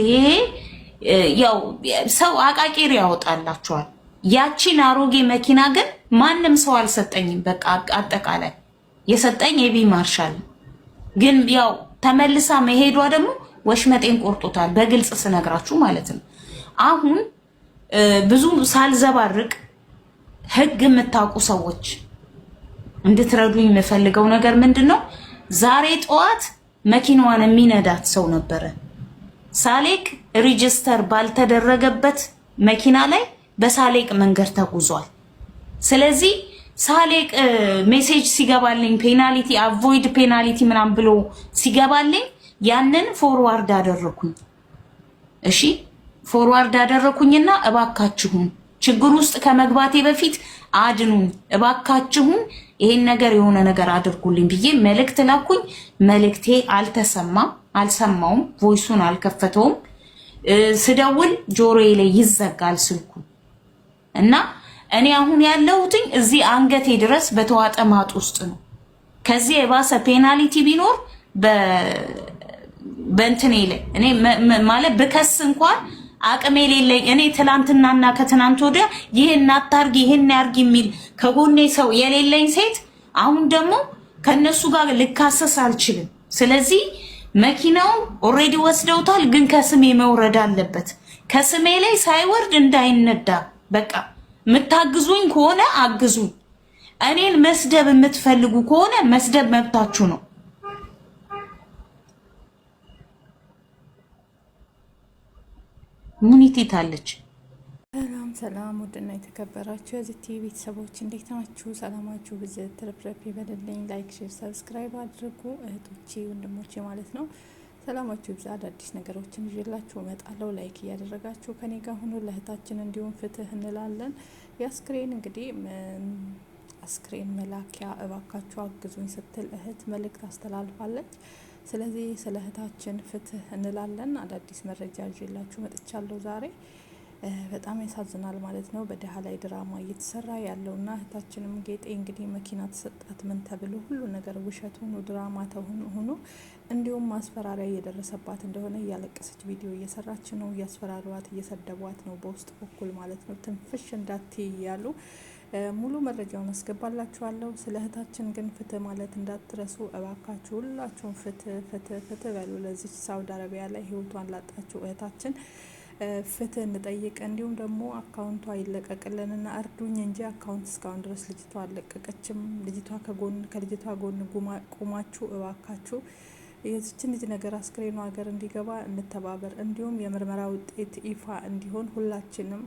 እንዴ ያው ሰው አቃቂር ያወጣላችኋል። ያቺን አሮጌ መኪና ግን ማንም ሰው አልሰጠኝም። በቃ አጠቃላይ የሰጠኝ ኤቢ ማርሻል ግን ያው ተመልሳ መሄዷ ደግሞ ወሽመጤን ቆርጦታል። በግልጽ ስነግራችሁ ማለት ነው። አሁን ብዙ ሳልዘባርቅ ህግ የምታውቁ ሰዎች እንድትረዱኝ የምፈልገው ነገር ምንድነው? ዛሬ ጠዋት መኪናዋን የሚነዳት ሰው ነበረ። ሳሌቅ ሬጂስተር ባልተደረገበት መኪና ላይ በሳሌቅ መንገድ ተጉዟል። ስለዚህ ሳሌቅ ሜሴጅ ሲገባልኝ ፔናልቲ አቮይድ ፔናልቲ ምናምን ብሎ ሲገባልኝ ያንን ፎርዋርድ አደረኩኝ። እሺ ፎርዋርድ አደረኩኝና እባካችሁን ችግር ውስጥ ከመግባቴ በፊት አድኑኝ፣ እባካችሁን ይሄን ነገር የሆነ ነገር አድርጉልኝ ብዬ መልእክት ላኩኝ። መልእክቴ አልሰማውም፣ ቮይሱን አልከፈተውም። ስደውል ጆሮዬ ላይ ይዘጋል ስልኩ እና እኔ አሁን ያለሁትኝ እዚህ አንገቴ ድረስ በተዋጠ ማጥ ውስጥ ነው። ከዚህ የባሰ ፔናልቲ ቢኖር በእንትኔ ላይ እኔ ማለት በከስ እንኳን አቅሜ የሌለኝ እኔ ትላንትናና ከትናንት ወዲያ ይሄን አታርጊ ይሄን ያርጊ የሚል ከጎኔ ሰው የሌለኝ ሴት አሁን ደግሞ ከነሱ ጋር ልካሰስ አልችልም። ስለዚህ መኪናው ኦሬዲ ወስደውታል፣ ግን ከስሜ መውረድ አለበት። ከስሜ ላይ ሳይወርድ እንዳይነዳ በቃ የምታግዙኝ ከሆነ አግዙኝ። እኔን መስደብ የምትፈልጉ ከሆነ መስደብ መብታችሁ ነው። ሙኒቲ ታለች። ሰላም ውድና የተከበራችሁ የዚህ ቲቪ ቤተሰቦች እንዴት ናችሁ? ሰላማችሁ ብዝት ትርፍርፍ ይበልልኝ። ላይክ፣ ሼር፣ ሰብስክራይብ አድርጉ እህቶቼ ወንድሞቼ ማለት ነው። ሰላማችሁ ይብዛ። አዳዲስ ነገሮችን ይዤላችሁ እመጣለሁ። ላይክ እያደረጋችሁ ከኔ ጋር ሆኖ ለእህታችን እንዲሁም ፍትህ እንላለን። የአስክሬን እንግዲህ አስክሬን መላኪያ እባካችሁ አግዙኝ ስትል እህት መልእክት አስተላልፋለች። ስለዚህ ስለ እህታችን ፍትህ እንላለን። አዳዲስ መረጃ ይዤላችሁ መጥቻለሁ ዛሬ። በጣም ያሳዝናል ማለት ነው። በደሃ ላይ ድራማ እየተሰራ ያለውና እህታችንም ጌጤ እንግዲህ መኪና ተሰጣት ምን ተብሎ ሁሉ ነገር ውሸት ሆኖ ድራማ ሆኖ እንዲሁም ማስፈራሪያ እየደረሰባት እንደሆነ እያለቀሰች ቪዲዮ እየሰራች ነው። እያስፈራሯት እየሰደቧት ነው በውስጥ በኩል ማለት ነው። ትንፍሽ እንዳትይ እያሉ ሙሉ መረጃውን አስገባላችኋለሁ። ስለ እህታችን ግን ፍትህ ማለት እንዳትረሱ እባካችሁ። ሁላችሁም ፍትህ በሉ ለዚች ሳውዲ አረቢያ ላይ ህይወቷን ላጣችሁ እህታችን ፍትህ እንጠይቅ። እንዲሁም ደግሞ አካውንቷ ይለቀቅልንና እርዱኝ እንጂ አካውንት እስካሁን ድረስ ልጅቷ አልለቀቀችም። ከልጅቷ ጎን ቁማችሁ እባካችሁ የዚችን ልጅ ነገር አስክሬኗ ሀገር እንዲገባ እንተባበር። እንዲሁም የምርመራ ውጤት ይፋ እንዲሆን ሁላችንም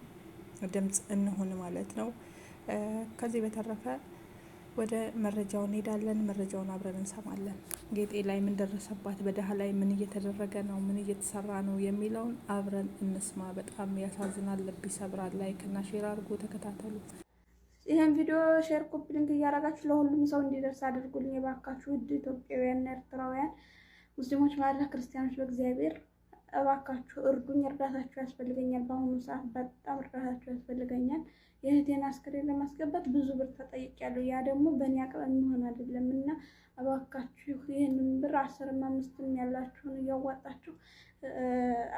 ድምጽ እንሆን ማለት ነው። ከዚህ በተረፈ ወደ መረጃው እንሄዳለን። መረጃውን አብረን እንሰማለን። ጌጤ ላይ ምን ደረሰባት፣ በደሃ ላይ ምን እየተደረገ ነው፣ ምን እየተሰራ ነው የሚለውን አብረን እንስማ። በጣም ያሳዝናል፣ ልብ ይሰብራል። ላይክ እና ሼር አድርጎ ተከታተሉ። ይሄን ቪዲዮ ሼር፣ ኮፒ ሊንክ እያደረጋችሁ ለሁሉም ሰው እንዲደርስ አድርጉልኝ እባካችሁ። ውድ ኢትዮጵያውያን፣ ኤርትራውያን፣ ሙስሊሞች ማለት ክርስቲያኖች በእግዚአብሔር እባካችሁ እርዱኝ። እርዳታችሁ ያስፈልገኛል። በአሁኑ ሰዓት በጣም እርዳታችሁ ያስፈልገኛል። የእህቴን አስክሬን ለማስገባት ብዙ ብር ተጠይቄያለሁ። ያ ደግሞ በእኔ አቅም የሚሆን አይደለም እና እባካችሁ ይህንን ብር 10ም 5ም ያላችሁን እያዋጣችሁ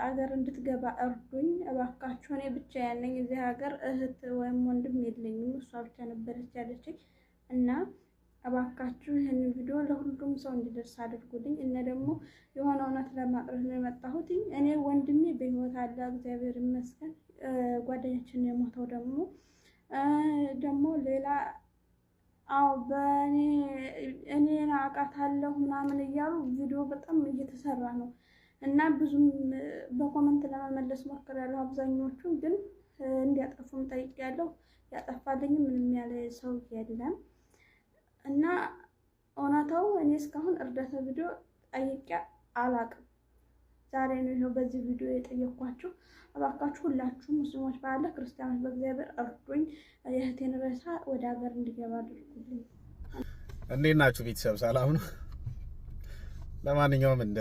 አገር እንድትገባ እርዱኝ እባካችሁ። እኔ ብቻ ያለኝ እዚህ ሀገር እህት ወይም ወንድም የለኝም። እሷ ብቻ ነበረች ያለችኝ እና እባካችሁ ይህንን ቪዲዮ ለሁሉም ሰው እንዲደርስ አድርጉልኝ። እነ ደግሞ የሆነ እውነት ለማቅረብ ነው የመጣሁት። እኔ ወንድሜ በህይወት አለ እግዚአብሔር ይመስገን። ጓደኛችን የሞተው ደግሞ ሌላ እኔ አውቃታለሁ ምናምን እያሉ ቪዲዮ በጣም እየተሰራ ነው እና ብዙም በኮመንት ለመመለስ ሞክሬያለሁ። አብዛኞቹ ግን እንዲያጠፉም ጠይቄያለሁ። ያጠፋልኝ ምንም ያለ ሰው የለም እና እውነታው እኔ እስካሁን እርዳታ ቪዲዮ ጠይቄ አላቅም። ዛሬ ነው ይሄው በዚህ ቪዲዮ የጠየኳችሁ። እባካችሁ ሁላችሁም ሙስሊሞች ባለ ክርስቲያኖች በእግዚአብሔር እርዱኝ። የእህቴን ሬሳ ወደ ሀገር እንዲገባ አድርጉልኝ። እንዴት ናችሁ ቤተሰብ? ሰላም ነው። ለማንኛውም እንደ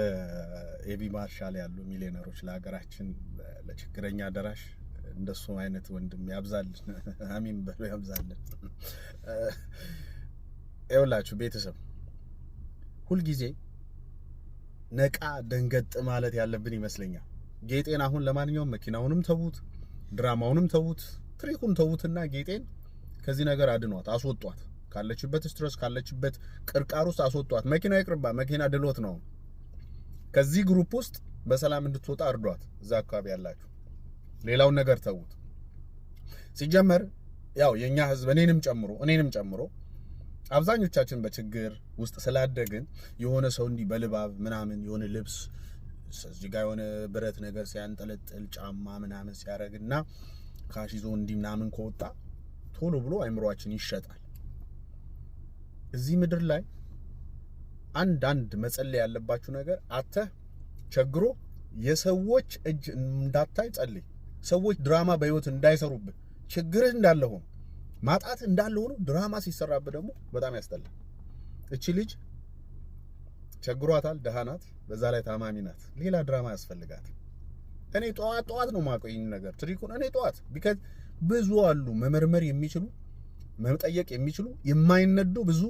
ኤቢ ማርሻል ያሉ ሚሊዮነሮች ለሀገራችን ለችግረኛ ደራሽ እንደሱ አይነት ወንድም ያብዛልን። አሚን በሉ ያብዛልን። ይኸውላችሁ ቤተሰብ ሁልጊዜ ነቃ ደንገጥ ማለት ያለብን ይመስለኛል። ጌጤን አሁን ለማንኛውም መኪናውንም ተዉት፣ ድራማውንም ተዉት፣ ትሪኩን ተዉትና ጌጤን ከዚህ ነገር አድኗት፣ አስወጧት። ካለችበት ስትረስ ካለችበት ቅርቃር ውስጥ አስወጧት። መኪና ይቅርባ፣ መኪና ድሎት ነው። ከዚህ ግሩፕ ውስጥ በሰላም እንድትወጣ እርዷት። እዛ አካባቢ ያላችሁ ሌላውን ነገር ተዉት። ሲጀመር ያው የኛ ህዝብ እኔንም ጨምሮ አብዛኞቻችን በችግር ውስጥ ስላደግን የሆነ ሰው እንዲህ በልባብ ምናምን የሆነ ልብስ እዚህ ጋር የሆነ ብረት ነገር ሲያንጠለጥል ጫማ ምናምን ሲያረግና ካሽ ይዞ እንዲህ ምናምን ከወጣ ቶሎ ብሎ አይምሮአችን ይሸጣል። እዚህ ምድር ላይ አንድ መጸለይ ያለባችሁ ነገር አተህ ቸግሮ የሰዎች እጅ እንዳታይ ጸልይ። ሰዎች ድራማ በህይወት እንዳይሰሩብህ፣ ችግር እንዳለ ሆኖ ማጣት እንዳለ ሆኖ ድራማ ሲሰራብህ ደግሞ በጣም ያስጠላል። እቺ ልጅ ቸግሯታል፣ ደሃ ናት፣ በዛ ላይ ታማሚ ናት። ሌላ ድራማ ያስፈልጋት። እኔ ጠዋት ነው ማቆይኝ ነገር ትሪኩን እኔ ጠዋት ቢከዝ ብዙ አሉ መመርመር የሚችሉ መጠየቅ የሚችሉ የማይነዱ ብዙ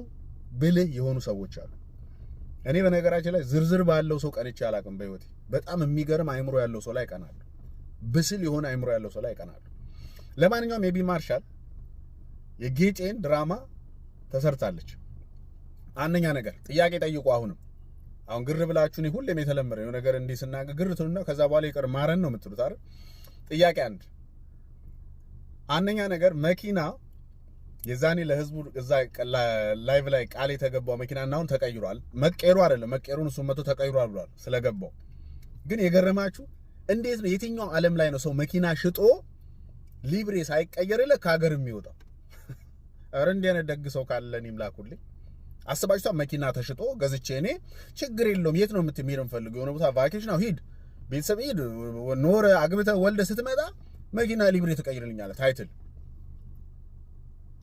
ብልህ የሆኑ ሰዎች አሉ። እኔ በነገራችን ላይ ዝርዝር ባለው ሰው ቀንቼ አላቅም በህይወቴ። በጣም የሚገርም አይምሮ ያለው ሰው ላይ ቀናለሁ። ብስል የሆነ አይምሮ ያለው ሰው ላይ ቀናለሁ። ለማንኛውም ኤቢ ማርሻል የጌጤን ድራማ ተሰርታለች። አንደኛ ነገር ጥያቄ ጠይቁ። አሁን ግር ብላችሁ ነው ሁሌም የተለመደ ነው ነገር እንዲህ ስናገር ግር ትሉና ከዛ በኋላ ይቀር ማረን ነው የምትሉት አይደል? ጥያቄ አንደኛ ነገር መኪና የዛኔ ለህዝቡ እዛ ላይቭ ላይ ቃል የተገባው መኪናና አሁን ተቀይሯል። መቀየሩ አይደለም መቀየሩን እሱ መቶ ተቀይሯል ብሏል ስለገባው። ግን የገረማችሁ እንዴት ነው የትኛው ዓለም ላይ ነው ሰው መኪና ሽጦ ሊብሬ ሳይቀየርለት ከሀገር የሚወጣው? አረ እንዴ ነው ደግ ሰው ካለ እኔም ላኩልኝ። አስባችኋ መኪና ተሽጦ ገዝቼ እኔ ችግር የለውም የት ነው የምትሄደው ፈልገው የሆነ ቦታ ቫኬሽን ነው ሂድ ቤተሰብ ሂድ ኖር አግብተህ ወልደህ ስትመጣ መኪና ሊብሬ ትቀይርልኛለህ ታይትል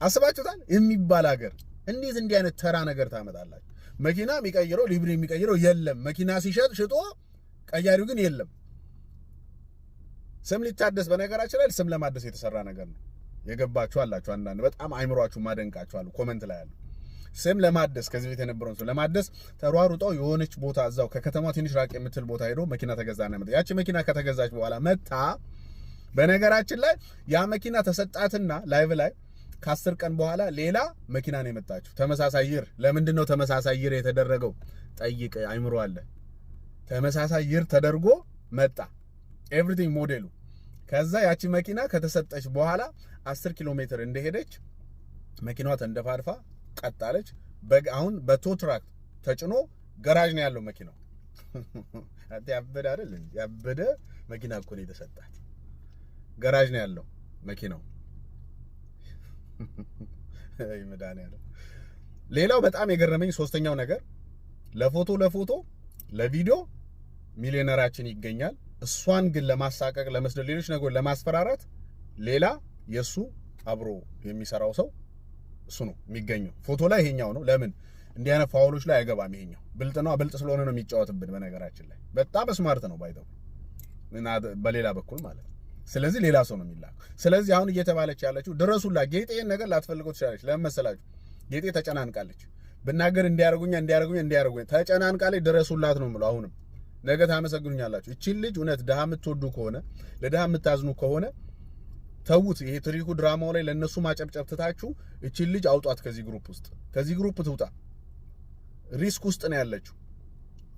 አስባችሁታል? የሚባል ሀገር እንዴት እንዲህ አይነት ተራ ነገር ታመጣላችሁ? መኪና የሚቀይረው ሊብሬ የሚቀይረው የለም። መኪና ሲሸጥ ሽጦ ቀያሪው ግን የለም። ስም ሊታደስ በነገራችን ላይ ስም ለማደስ የተሰራ ነገር ነው። የገባችሁ አላችሁ አንዳንድ በጣም አይምሯችሁ ማደንቃችሁ አሉ ኮሜንት ላይ አሉ። ስም ለማደስ ከዚህ ቤት የነበረውን ሰው ለማደስ ተሯሩጠው የሆነች ቦታ እዛው ከከተማ ትንሽ ራቅ የምትል ቦታ ሄዶ መኪና ተገዛና መጣ። ያቺ መኪና ከተገዛች በኋላ መታ በነገራችን ላይ ያ መኪና ተሰጣትና ላይቭ ላይ ከ10 ቀን በኋላ ሌላ መኪና ነው የመጣችው ተመሳሳይ ይር። ለምንድን ነው ተመሳሳይ ይር የተደረገው? ጠይቅ አይምሮ አለ። ተመሳሳይ ይር ተደርጎ መጣ ኤቭሪቲንግ ሞዴሉ። ከዛ ያቺ መኪና ከተሰጠች በኋላ 10 ኪሎ ሜትር እንደሄደች መኪናዋ ተንደፋድፋ ቀጣለች። አሁን በቶትራክ ተጭኖ ገራጅ ነው ያለው መኪናው። አት ያበደ አይደል? ያበደ መኪና እኮ ነው የተሰጣት። ገራጅ ነው ያለው መኪናው። አይ መዳንያለ። ሌላው በጣም የገረመኝ ሶስተኛው ነገር ለፎቶ ለቪዲዮ ሚሊዮነራችን ይገኛል። እሷን ግን ለማሳቀቅ ለመስደል ሌሎች ነገሮች ለማስፈራራት ሌላ የሱ አብሮ የሚሰራው ሰው እሱ ነው የሚገኘው። ፎቶ ላይ ይሄኛው ነው። ለምን እንዲህ አይነት ፋውሎች ላይ አይገባም? ይሄኛው ብልጥ ነው። ብልጥ ስለሆነ ነው የሚጫወትብን። በነገራችን ላይ በጣም ስማርት ነው ባይተው እና በሌላ በኩል ማለት ነው። ስለዚህ ሌላ ሰው ነው የሚላከው። ስለዚህ አሁን እየተባለች ያለችው ድረሱላ ጌጤን ነገር ላትፈልገው ትችላለች። ለምን መሰላችሁ? ጌጤ ተጨናንቃለች። ብናገር እንዲያርጉኛ ተጨናንቃለች። ድረሱላት ነው የምለው። አሁንም ነገ ታመሰግኑኛላችሁ። እቺን ልጅ እውነት ድሃ የምትወዱ ከሆነ ለድሃ የምታዝኑ ከሆነ ተውት። ይሄ ትሪኩ ድራማው ላይ ለነሱ ማጨብጨብ ትታችሁ እቺን ልጅ አውጧት ከዚህ ግሩፕ ውስጥ። ከዚህ ግሩፕ ትውጣ። ሪስክ ውስጥ ነው ያለችው።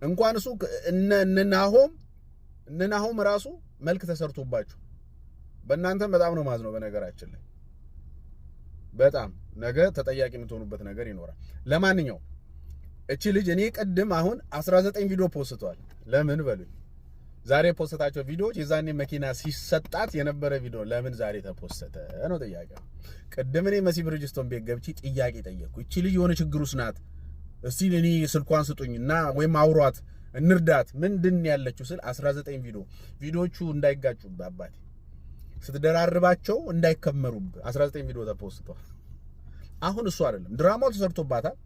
እንኳን እሱ እነ ናሆም ራሱ መልክ ተሰርቶባችሁ በእናንተም በጣም ነው ማዝነው። በነገራችን ላይ በጣም ነገ ተጠያቂ የምትሆኑበት ነገር ይኖራል። ለማንኛውም እቺ ልጅ እኔ ቀድም አሁን 19 ቪዲዮ ፖስቷል። ለምን በሉኝ። ዛሬ ፖስታቸው ቪዲዮዎች የዛኔ መኪና ሲሰጣት የነበረ ቪዲዮ ለምን ዛሬ ተፖስተ ነው ጥያቄው። ቀድም እኔ መሲ ብርጅስቶን ቤት ገብቼ ጥያቄ ጠየቅኩ። እቺ ልጅ የሆነ ችግር ውስጥ ናት፣ እስቲ እኔ ስልኳን ስጡኝና ወይም አውሯት እንርዳት ምንድን ያለችው ስል 19 ቪዲዮቹ እንዳይጋጩብ አባቴ ስትደራርባቸው እንዳይከመሩብ 19 ቪዲዮ ተፖስቷል። አሁን እሱ አይደለም ድራማው ተሰርቶባታል።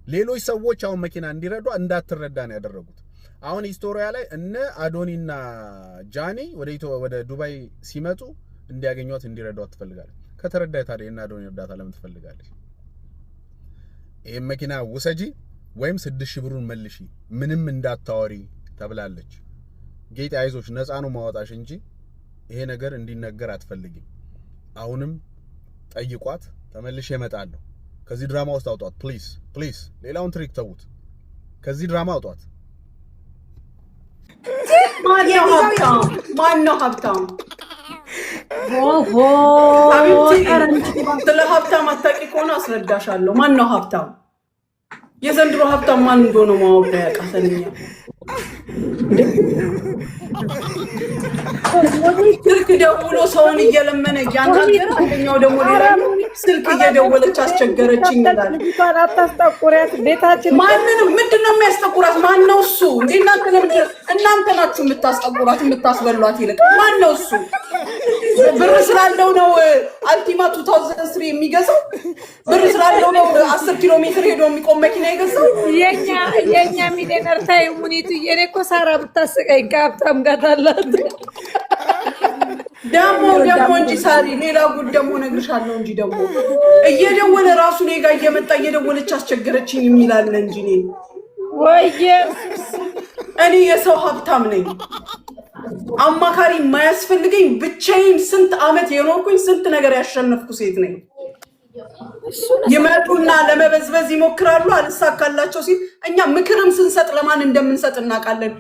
ሌሎች ሰዎች አሁን መኪና እንዲረዷ እንዳትረዳ ነው ያደረጉት። አሁን ሂስቶሪያ ላይ እነ አዶኒና ጃኒ ወደ ዱባይ ሲመጡ እንዲያገኙት እንዲረዷት ትፈልጋለች። ከተረዳይ ታዲያ እና አዶኒ እርዳታ ለምን ትፈልጋለች? ይሄን መኪና ውሰጂ ወይም 6000 ብሩን መልሺ ምንም እንዳታወሪ ተብላለች። ጌጤ አይዞሽ ነፃ ነው ማወጣሽ እንጂ ይሄ ነገር እንዲነገር አትፈልጊም። አሁንም ጠይቋት ተመልሼ እመጣለሁ። ከዚህ ድራማ ውስጥ አውጧት ፕሊዝ ፕሊዝ። ሌላውን ትሪክ ተውት። ከዚህ ድራማ አውጧት። ማነው ሀብታም? ስለ ሀብታም አታውቂ ከሆነ አስረዳሻለሁ። ማነው ሀብታም? የዘንድሮ ሀብታም ማን እንደሆነ ማወቅ ያቃተኛል። ስልክ ደውሎ ሰውን እየለመነ እያናገረ አንደኛው ደግሞ ሌላ ስልክ እየደወለች አስቸገረችኝ ይላል። አታስጠቁሪያት ቤታችን ማንንም ምንድነው የሚያስጠቁራት? ማነው እሱ? እናንተ ናችሁ የምታስጠቁራት የምታስበሏት። ይልቅ ማነው እሱ? ብር ስላለው ነው አልቲማ 2003 የሚገዛው? ብር ስላለው ነው 10 ኪሎ ሜትር ሄዶ የሚቆም መኪና ይገዛው? የኛ ሚሊዮነር ታይ ሙኒቱ የኔ እኮ ሳራ ብታስቀኝ ከሀብታም ጋር ታላት ደግሞ እንጂ ሳሪ ሌላ ጉድ ደግሞ እነግርሻለሁ እንጂ ደግሞ እየደወለ ራሱ እኔ ጋር እየመጣ እየደወለች አስቸገረችኝ የሚላል እንጂ እኔ የሰው ሀብታም ነኝ። አማካሪ የማያስፈልገኝ ብቻዬን ስንት አመት የኖርኩኝ ስንት ነገር ያሸነፍኩ ሴት ነኝ። ይመጡና ለመበዝበዝ ይሞክራሉ። አልሳካላቸው ሲል እኛ ምክርም ስንሰጥ ለማን እንደምንሰጥ እናውቃለን።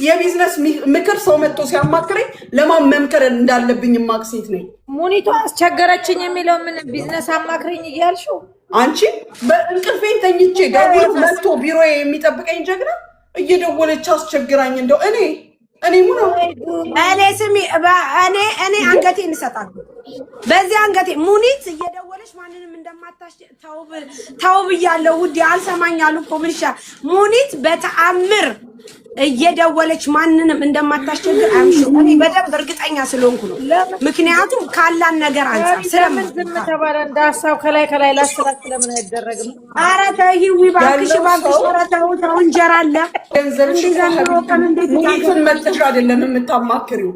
የቢዝነስ ምክር ሰው መጥቶ ሲያማክረኝ ለማን መምከር እንዳለብኝ ማቅ ሴት ነኝ። ሙኒቷ አስቸገረችኝ የሚለው ምን ቢዝነስ አማክረኝ እያልሽው አንቺ? በእንቅልፌን ተኝቼ ደውሎ መጥቶ ቢሮ የሚጠብቀኝ ጀግና እየደወለች አስቸግራኝ እንደው እኔ ሙሉ ስሚ እኔ አንገቴን እንሰጣለሁ። በዚህ አንገቴ ሙኒት እየደወለች ማንንም እንደማታሽ ተው ብያለሁ ውዴ። አልሰማኛሉ እኮ ምን ይሻል? ሙኒት በተአምር እየደወለች ማንንም እንደማታስቸግር እኔ በደንብ እርግጠኛ ስለሆንኩ ነው። ምክንያቱም ካላን ነገር አንፃር ስለምን ዝም ተባለ? እንዳሳው ከላይ ላስላት ስለምን አይደረግም? ኧረ ተይ እባክሽ ኧረ ተው እንጀራ አለ ሙኒትን መጥተሽ አይደለም የምታማክሪው።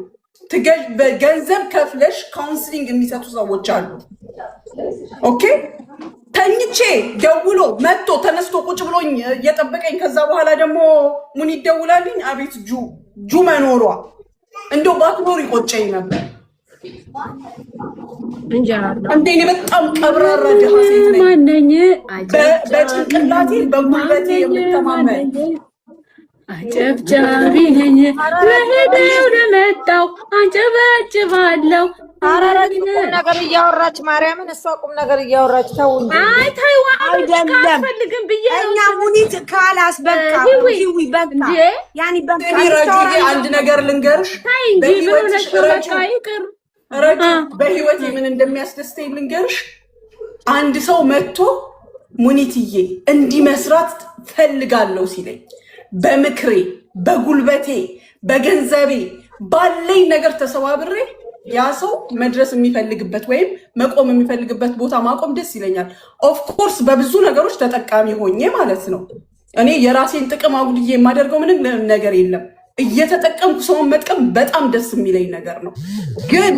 በገንዘብ ከፍለሽ ካውንስሊንግ የሚሰጡ ሰዎች አሉ። ኦኬ ተኝቼ ደውሎ መጥቶ ተነስቶ ቁጭ ብሎኝ እየጠበቀኝ ከዛ በኋላ ደግሞ ሙኒ ይደውላልኝ። አቤት ጁ መኖሯ እንደው ባክኖር ይቆጨኝ ነበር። እንዴ በጣም ቀብራራ ደሃ ሴት ነኝ። በጭንቅላቴ በጉልበቴ የምተማመን አጨብጫቢ ነኝ። ለሄደው ለመጣው አንጨበጭባለሁ። ቁም ነገር እያወራች ማርያምን፣ እሷ ቁም ነገር እያወራች ተው እንጂ። አይ ተይዋ አይደለም ፈልግም እኛ ሙኒት ካላስ በቃ ሂዊ በቃ ያኒ በቃ አንድ ነገር ልንገርሽ። በህይወቴ ምን እንደሚያስደስተኝ ልንገርሽ። አንድ ሰው መጥቶ ሙኒትዬ እንዲህ መስራት ፈልጋለሁ ሲለኝ በምክሬ በጉልበቴ በገንዘቤ ባለኝ ነገር ተሰባብሬ ያ ሰው መድረስ የሚፈልግበት ወይም መቆም የሚፈልግበት ቦታ ማቆም ደስ ይለኛል። ኦፍ ኮርስ በብዙ ነገሮች ተጠቃሚ ሆኜ ማለት ነው። እኔ የራሴን ጥቅም አጉድዬ የማደርገው ምንም ነገር የለም። እየተጠቀምኩ ሰውን መጥቀም በጣም ደስ የሚለኝ ነገር ነው። ግን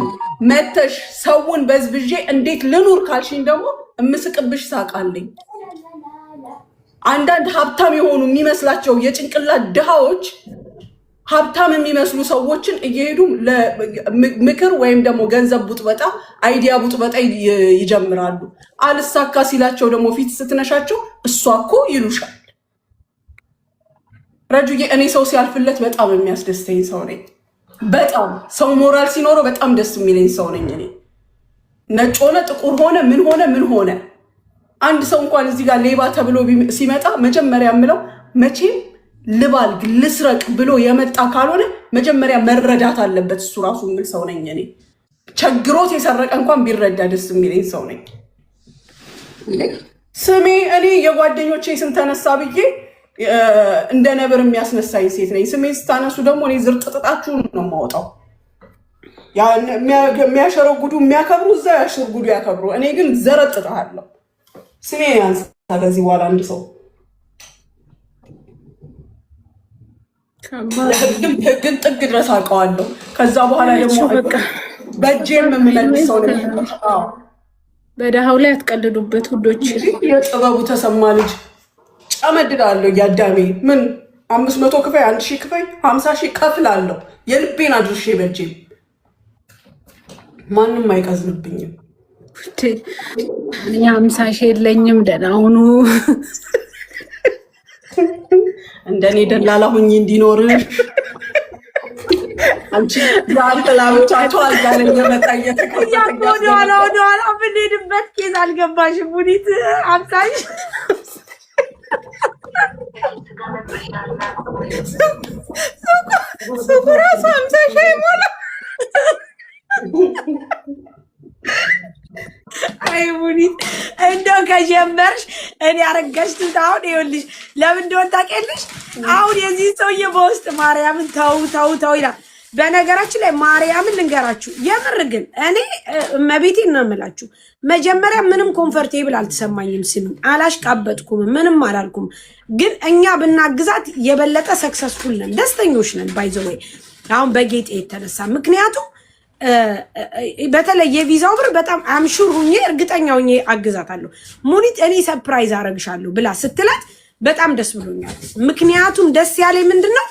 መተሽ ሰውን በዝብዤ እንዴት ልኑር ካልሽኝ ደግሞ እምስቅብሽ ሳቃለኝ። አንዳንድ ሀብታም የሆኑ የሚመስላቸው የጭንቅላት ድሃዎች ሀብታም የሚመስሉ ሰዎችን እየሄዱ ምክር ወይም ደግሞ ገንዘብ ቡጥበጣ አይዲያ ቡጥበጣ ይጀምራሉ። አልሳካ ሲላቸው ደግሞ ፊት ስትነሻቸው እሷ እኮ ይሉሻል። ረጁዬ እኔ ሰው ሲያልፍለት በጣም የሚያስደስተኝ ሰው ነኝ። በጣም ሰው ሞራል ሲኖረው በጣም ደስ የሚለኝ ሰው ነኝ እኔ። ነጭ ሆነ ጥቁር ሆነ ምን ሆነ አንድ ሰው እንኳን እዚህ ጋር ሌባ ተብሎ ሲመጣ መጀመሪያ የምለው መቼም ልባልግ ልስረቅ ብሎ የመጣ ካልሆነ መጀመሪያ መረዳት አለበት እሱ ራሱ የሚል ሰው ነኝ እኔ። ቸግሮት የሰረቀ እንኳን ቢረዳ ደስ የሚለኝ ሰው ነኝ። ስሜ እኔ የጓደኞቼ ስም ተነሳ ብዬ እንደ ነብር የሚያስነሳኝ ሴት ነኝ። ስሜ ስታነሱ ደግሞ እኔ ዝርጥጥጣችሁን ነው የማወጣው። የሚያሸረጉዱ የሚያከብሩ እዛ ያሸርጉዱ ያከብሩ። እኔ ግን ዘረጥጣለሁ። ስሜ ያንሳ ከዚህ በኋላ አንድ ሰው ህግን ጥግ ድረስ አውቀዋለሁ። ከዛ በኋላ ደግሞ በእጄም የምመልሰው ነው። በደሃው ላይ አትቀልዱበት ውዶች። የጥበቡ ተሰማ ልጅ ጨመድዳለሁ። እያዳሜ ምን 500 ክፈይ፣ 1000 ክፈይ፣ 50,000 ከፍላለሁ። የልቤን አድርሼ በእጄ ማንም አይቀዝንብኝም። እኔ 50,000 የለኝም። ደህና ሁኑ። እንደኔ ደላላ ሁኚ እንዲኖርሽ። አንቺ ዛልተላብቻቸው አልጋለኝ የመጣ ወደኋላ ብንሄድበት ኬዝ አልገባሽም። ሙኒት 50,000 ሱቁ ራሱ 50,000 ይሞላ። አይ ሙኒት እንደው ከጀመርሽ እኔ አረጋሽት። አሁን ይኸውልሽ ለምን እንደሆነ ታውቂያለሽ? አሁን የዚህ ሰውዬ በውስጥ ማርያምን ተው ይላል። በነገራችን ላይ ማርያምን ልንገራችሁ፣ የምር ግን እኔ መቤቴን ነው የምላችሁ። መጀመሪያ ምንም ኮምፈርቴብል አልተሰማኝም። ስሚ አላሽቃበጥኩም፣ ምንም አላልኩም። ግን እኛ ብናግዛት የበለጠ ሰክሰስፉል ነን፣ ደስተኞች ነን። ባይዘወይ አሁን በጌጤ የተነሳ ምክንያቱም በተለይ የቪዛው ብር በጣም አምሹር ሁኜ እርግጠኛ ሁኜ አግዛታለሁ። ሙኒት እኔ ሰርፕራይዝ አረግሻለሁ ብላ ስትላት በጣም ደስ ብሎኛል። ምክንያቱም ደስ ያለኝ ምንድነው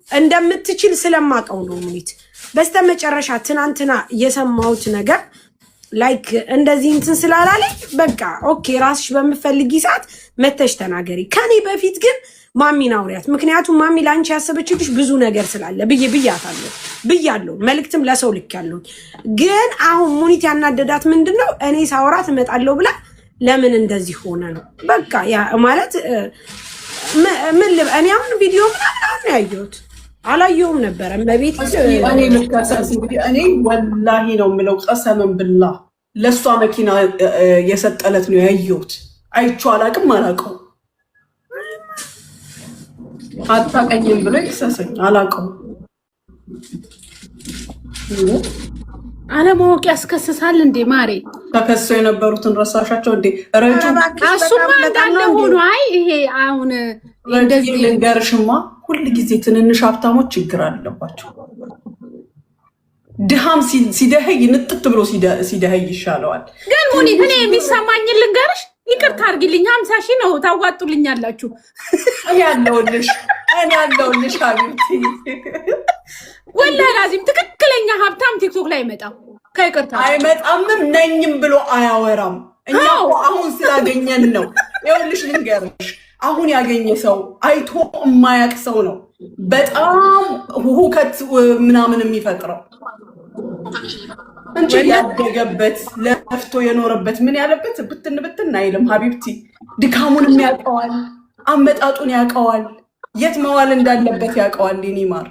እንደምትችል ስለማቀው ነው። ሙኒት በስተመጨረሻ ትናንትና የሰማሁት ነገር ላይክ እንደዚህ እንትን ስላላለኝ በቃ ኦኬ ራስሽ በምፈልጊ ሰዓት መተሽ ተናገሪ። ከኔ በፊት ግን ማሚን አውሪያት። ምክንያቱም ማሚ ላንቺ ያሰበችልሽ ብዙ ነገር ስላለ ብያለሁ። መልእክትም ለሰው ልክ ያለው ግን አሁን ሙኒት ያናደዳት ምንድነው እኔ ሳውራት እመጣለሁ ብላ ለምን እንደዚህ ሆነ ነው በቃ ያ ማለት ምን እኔ አሁን ቪዲዮ ምናምን ያየሁት አላየሁም ነበረ። መቤት እኔ ልከሰስ እንግዲህ እኔ ወላሂ ነው የምለው ቀሰምን ብላ ለሷ መኪና የሰጠለት ነው ያየሁት። አይቼው አላቅም አላውቀው አታቀኝም ብሎ ይክሰሰኝ አላውቀው። አለማወቅ ያስከስሳል እንዴ ማሬ? ተከሰው የነበሩትን ረሳሻቸው እንዴ? ረጁ እሱማ እንዳለ ሆኖ አይ ይሄ አሁን እንደዚህ ልንገርሽማ ሁል ጊዜ ትንንሽ ሀብታሞች ችግር አለባቸው። ድሃም ሲደህይ ንጥት ብሎ ሲደህይ ይሻለዋል። ግን ሙኒት እኔ የሚሰማኝን ልንገርሽ፣ ይቅርታ አድርጊልኝ። 50,000 ነው ታዋጡልኛላችሁ። እኔ ያለውልሽ ሀቢብቲ ወላሂ ላዚም ትክክለኛ ሀብታም ቲክቶክ ላይ አይመጣም። ከይቅርታ አይመጣምም ነኝም ብሎ አያወራም። እኛ አሁን ስላገኘን ነው። ይኸውልሽ ልንገርሽ አሁን ያገኘ ሰው አይቶ የማያቅ ሰው ነው በጣም ሁከት ምናምን የሚፈጥረው እንጂ ያደገበት ለፍቶ የኖረበት ምን ያለበት ብትን አይልም። ሀቢብቲ ድካሙንም ያውቀዋል፣ አመጣጡን ያውቀዋል፣ የት መዋል እንዳለበት ያውቀዋል። ኒማር